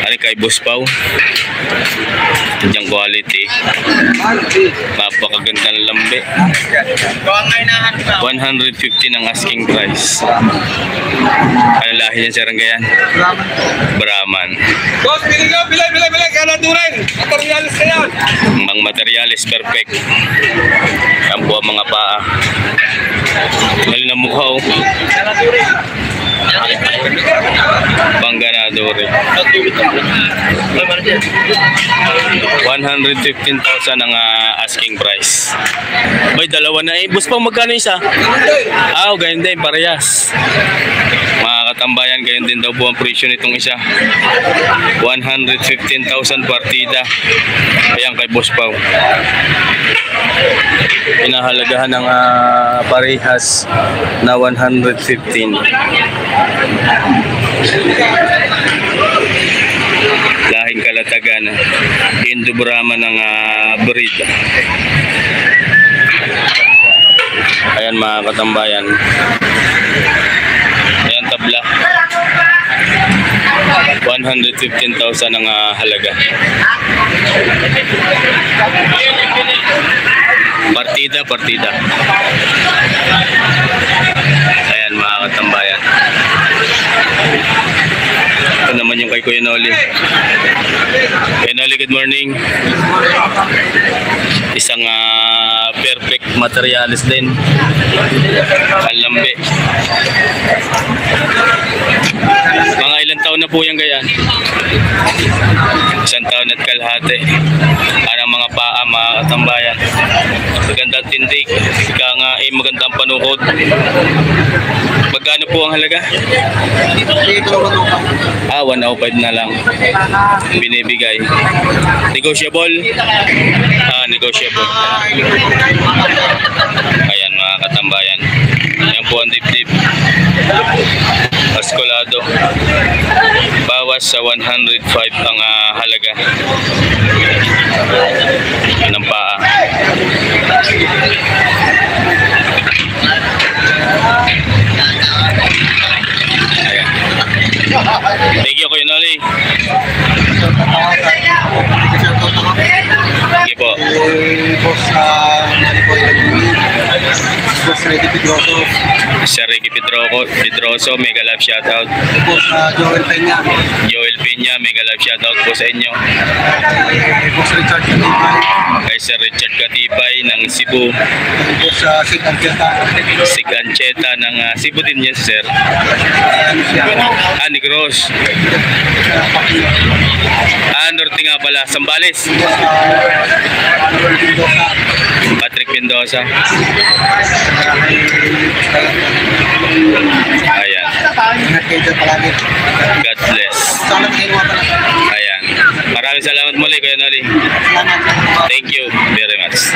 Ano kay Boss Pau? Yung quality. Napakagandang lambi. 150 ng asking price. Ano lahi niyan sa Ranggayan? Brahman. Boss, bilay. Kala turin. Materialis na yan. Ang materialis perfect. Ang buha mga paa. Galing na mukha oh. Pangganador. 115,000 ang asking price. May dalawa na eh. Boss Pau, magkano isa? Ganyan din, parehas. Mga katambayan, ganyan din daw po ang presyo nitong isa. 115,000 partida. Ayan kay Boss Pau. Pinahalagahan ng parehas na 115. Lahing kalatagan, Indo Brahman ng breed. Ayan mga katambayan. Ayan tabla. 115,000 ang halaga. Partida. Ayan mga katambayan. Ito naman yung kay Kuya Noli. Kuya Noli, good morning. Isang perfect materialis din. Ang lambi. Mga ilang taon na po yan gayan? 1 taon at kalahati. Ang mga paa, mga katambayan. Magandang tindig. Ika nga magandang panukod. Magkano po ang halaga? 105 na lang binibigay. Negotiable? Negotiable. Ayan mga katambayan. Ayan po ang dip-dip. Paskolado. Bawas sa 105 ang halaga ng paa. Thank you, Kuya Noli. Sige po. Boss Ricky Pedroso. Sir Ricky Pedroso, mega love shoutout. Boss Joel Peña, mega love shoutout po sa inyo. Boss Richard Katipay. Kay Sir Richard Katipay ng Cebu. Boss Sig Ancheta ng Cebu din yan, sir. Negros. Norte nga pala, Sambales. Patrick Mendoza. Ayan. God bless. Ayan. Maraming salamat muli, Kuya Noli. Thank you very much.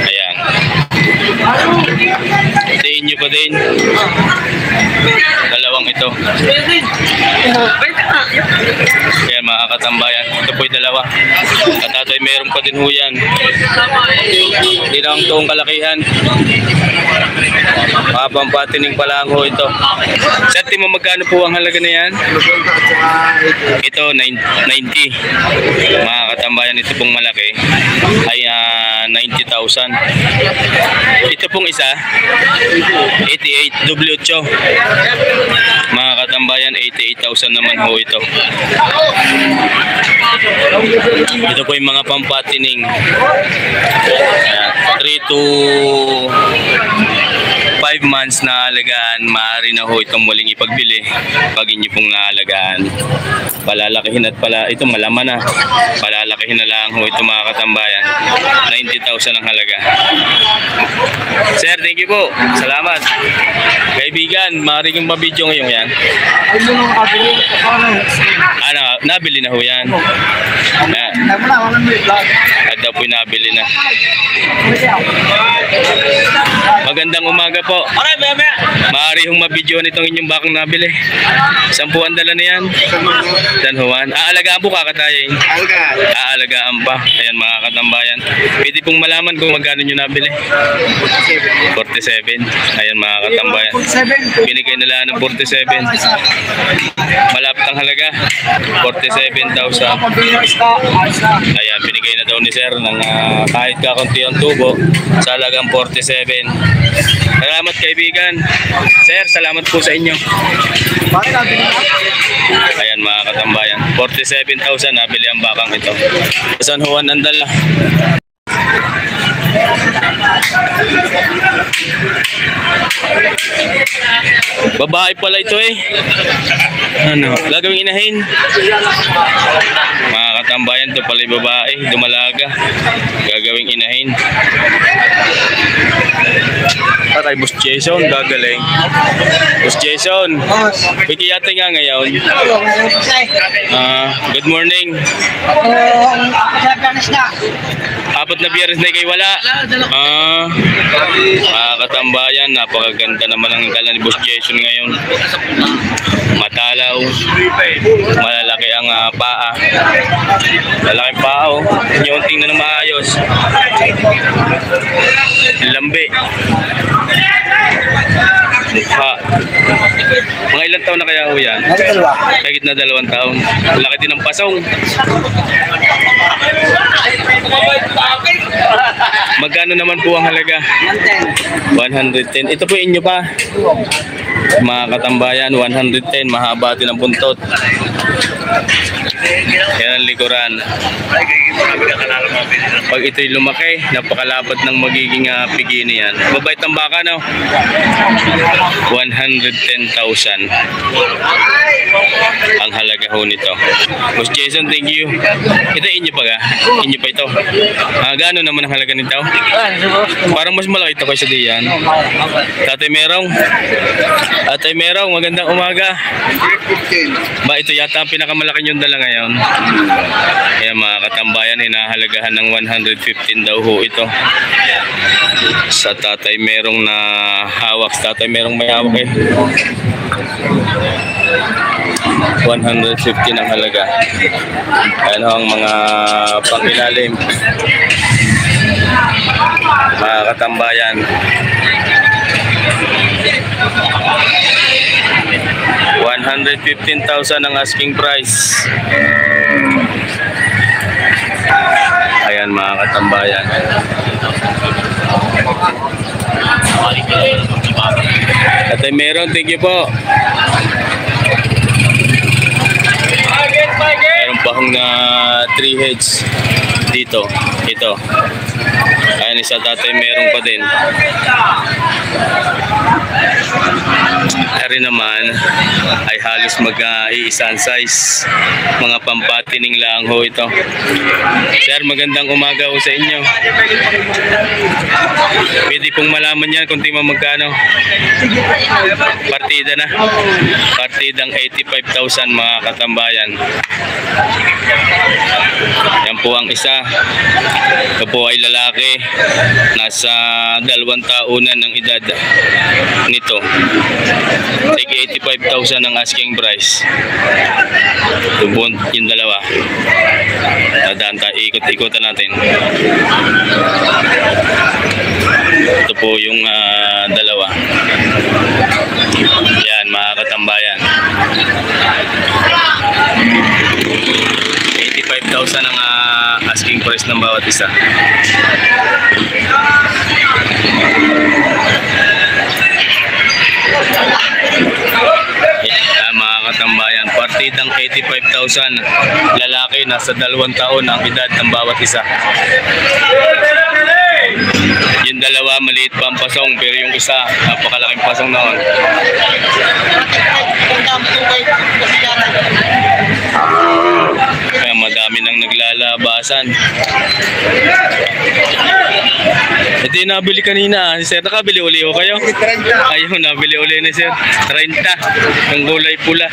Ayan. Tiin nyo pa din. Dalawang ito. Ayan mga katambayan. Ito po'y dalawa. At ato'y meron pa din ho yan. Hindi lang itong kalakihan. Mga pampatining pa lang ho ito. Sa mo magkano po ang halaga na yan? Ito 90. Mga katambayan, ito pong malaki ay 90,000. Ito pong isa 88, W8. Mga katambayan, 88,000 naman ho ito. Ito po yung mga pampatining. 3 to 5 months na alagaan, maaari na ho itong muling ipagbili pag inyo pong naalagaan. Palalakihin at ito malaman na. Palalakihin na lang ho ito mga katambayan. 90,000 ang halaga. Sir, thank you po. Salamat. Kaibigan, maaari kong mabidyo ngayon yan. Nabili na ho yan. daw po nabili na. Magandang umaga po. Maaari hong mabidyohan itong inyong bakang nabili. Saan po ang dala na yan? San Juan. Aalagaan po kakatayin. Aalagaan pa. Ayan mga katambayan. Pwede pong malaman kung magkano nyo nabili. 47. Ayan mga katambayan. Binigay nila ng 47. Malapit ang halaga. 47,000. Ayan, binigay na daw ni sir ng kahit kakunti ang tubo sa halagang 47. Salamat kaibigan. Sir, salamat po sa inyo. Ayan mga katambayan, 47,000 nabili ang bakang ito. San Juan ang dala. Babae pala ito eh. Ano, gagawing inahin. Mga katambayan, ito pala yung babae, dumalaga. Gagawing inahin. Kay Boss Jason, gagaling. Boss Jason, pwede yata nga ngayon. Good morning. Apat na biyernes na kayo wala. Mga katambayan, napakaganda naman ang dala ni Boss Jason ngayon. Matalaw. Malalaki ang paa. Lalaking paa oh. Yung tingnan na maayos. Lambi. Mukha. Mga ilang taon na kaya ho yan? Kahit na 2 taon. Laki din ng pasong. Magkano naman po ang halaga? 110. Ito po inyo pa. Mga katambayan, 110. Mahaba din ang buntot. Yan ang likuran. Pag ito'y lumaki, napakalapad ng magiging pigini yan. Mabait ang baka, no? 110,000 ang halaga ho nito. Boss Jason, thank you. Ito inyo pa ga? Inyo pa ito? Gaano naman ang halaga nito? Parang mas malaki ito kaysa diyan. Tatay Merong. Tatay Merong, magandang umaga. Ba, ito yata ang pinakamalaki yung dala ngayon. Kaya mga katambayan, hinahalagahan ng 115 daw ho ito. Sa Tatay Merong na hawak. Sa Tatay Merong may hawak eh. 150 ang halaga. Ano ang mga pangilalim. Mga katambayan. 115,000 ang asking price. Ayan mga katambayan. Tatay Meron, thank you po. Meron pa akong na 3 heads dito. Ito. Ayan, isa Tatay Meron pa din. Ari naman ay halos mag-iisang size. Mga pampatining lang ho ito. Sir, magandang umaga ho sa inyo. Pwede pong malaman yan kung tingnan magkano. Partida na. Partidang 85,000 mga katambayan. Yan po ang isa. Ito po ay lalaki. Nasa 2 taunan ng edad nito. Take 85,000 ang asking price. Tubon yung dalawa. Dadaan tayo, ikot-ikotan natin. Ito po yung dalawa. Yan mga katambayan. 85,000 ang asking price ng bawat isa. Mga katambayan, partidang 85,000. Lalaki, nasa 2 taon ang edad ng bawat isa. Yung dalawa maliit pa ang pasong, pero yung isa napakalaking pasong noon. Kaya madami nang naglalabasan. Ito Hindi nabili kanina. Si Sir, nakabili uli o kayo? Ayun, nabili uli ni Sir. 30. Ang gulay pula.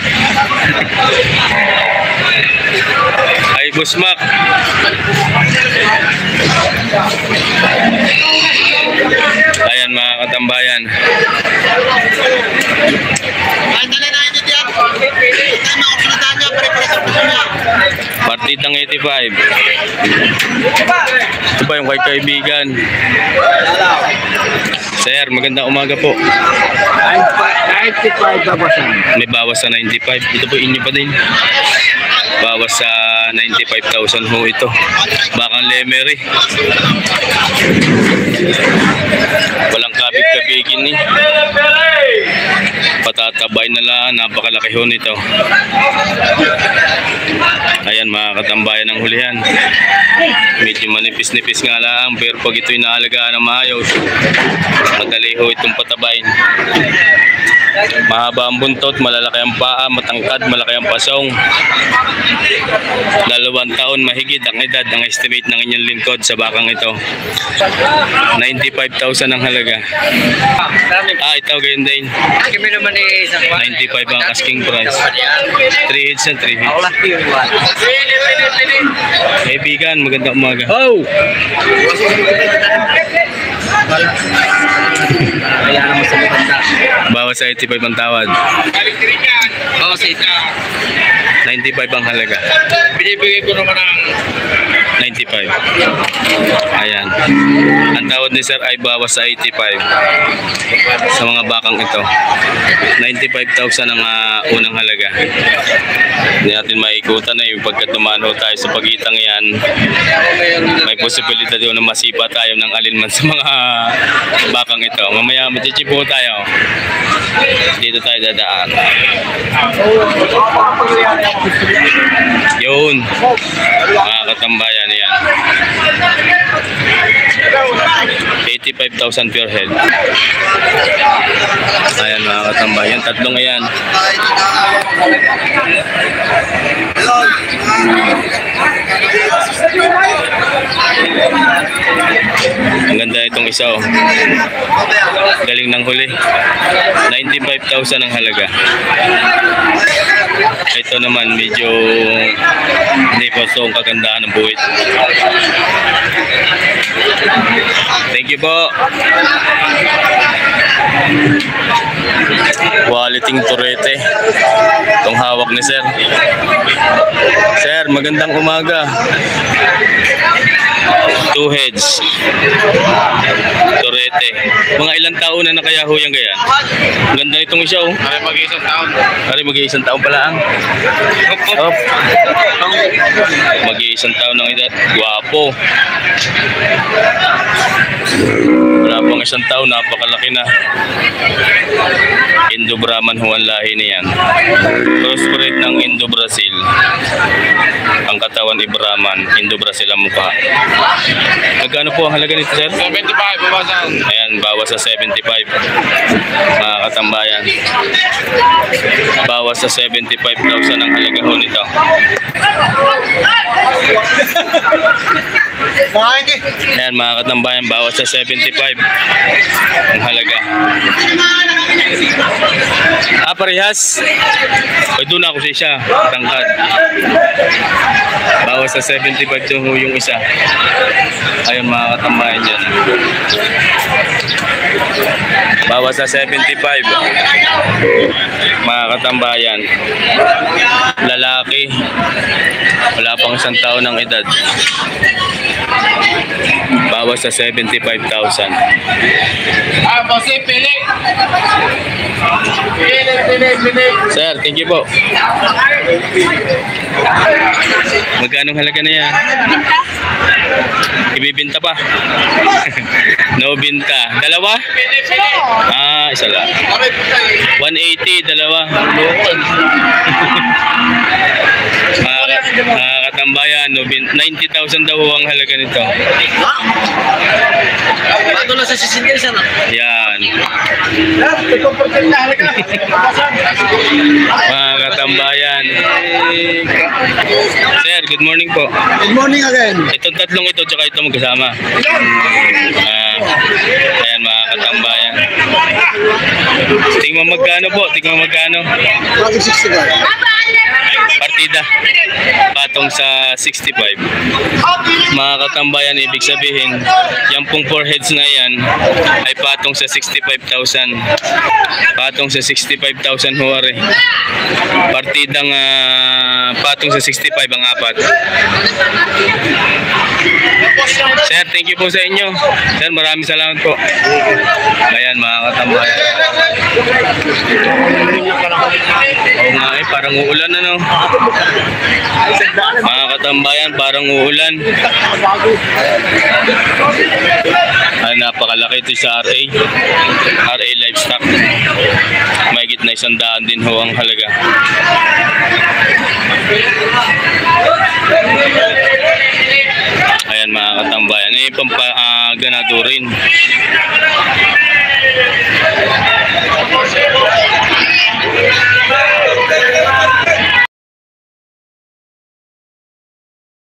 Ay, Busmak. Ayan mga katambayan. Partitang 85. Ito pa yung kay kaibigan. Sir, magandang umaga po. 95 babasan. May bawas sa 95. Ito po inyo pa din. Bawas sa 95,000 ho ito. Bakang Lemery. Walang kabig-kabigin ni. Patatabay na lang. Napakalaki ho nito. Ayan mga katambayan ng hulihan. Medyo manipis-nipis nga lang. Pero pag ito'y naalagaan ng maayos, madali ho itong patabayin. Mahaba ang buntot, malalaki ang paa, matangkad, malaki ang pasong. 2 taon mahigit ang edad, ang estimate ng inyong lingkod sa bakang ito. 95,000 ang halaga. Ito gayon din. 95 ang asking price. 3 hits na 3 hits. Kaibigan, magandang umaga. Oh! Bawas sa 85 ang tawad. Oo, sa ito. 95 ang halaga. Binibigay ko naman ang 95. Ayan. Ang tawad ni Sir ay bawas sa 85 sa mga bakang ito. 95,000 ang unang halaga. Hindi natin maikutan na yung pagkat dumano tayo sa pagitang yan. May posibilidad yun na masipa tayo ng alinman sa mga bakang ito. Mamaya magchichipo tayo. Dito tayo dadaan. Yun. Mga katambayan yan. 85,000 per head. Ayan mga katambayan. Tatlong ayan. Ang ganda itong isa oh. Galing ng huli. 95,000 ang halaga. Ito naman medyo hindi pa so ang kagandahan ng buhit. Thank you po. Quality turete. Itong hawak ni Sir. Sir, magandang umaga. 2 heads. Turete. Mga ilang taon na kaya ho yan gaya? Ganda itong isa oh. ay mag-isang taon. Mag-iisang taon pala ang. Oh. Mag-iisang taon ng edad. Guwapo. Wala pang isang taon, napakalaki na. Indo-Brahman ho ang lahi niyan. Crossbred ng Indo-Brazil. Ang katawan ay Brahman, Indo-Brazil ang mukha. Magkano po ang halaga nito, Sir? 75 babasan. Ayan, bawas sa 75. Mga katambayan. Bawas sa 75,000 ang halaga ho nito. Ayan, mga katambayan, bawas sa 75 ang halaga. Parehas. O doon ako sa isa, tangkad. Bawas sa 75 doon ho yung isa. Ayun mga katambayan dyan. Bawas sa 75. Mga katambayan. Lalaki. Wala pang isang taon ng edad. Bawas sa 75,000. Bossy, pili. Pili. Sir, thank you po. Magkano halaga na yan? Ibibinta pa? No binta. Dalawa? Isa lang. 180, dalawa. Mga katambayan, 90,000 daw ang halaga nito. Bago lang sa sisindir siya na. Yan. Mga katambayan. Sir, good morning po. Good morning again. Itong tatlong ito, tsaka ito magkasama. Ayan mga katambayan. Tingnan magkano po, tingnan magkano. Partida. Patong sa 65. Mga katambayan, ibig sabihin, yung pong 4 heads na yan ay patong sa 65,000. Patong sa 65,000 huwari. Partidang patong sa 65 ang apat. Sir, thank you po sa inyo. Sir, maraming salamat po. Ayan mga katambayan. Oo nga eh, parang uulan ano. Mga katambayan, parang uulan. Ay, napakalaki ito sa RA. RA Livestock. Mahigit na 100 din ho ang halaga. Ayan mga katambayan. Eh, ganado rin.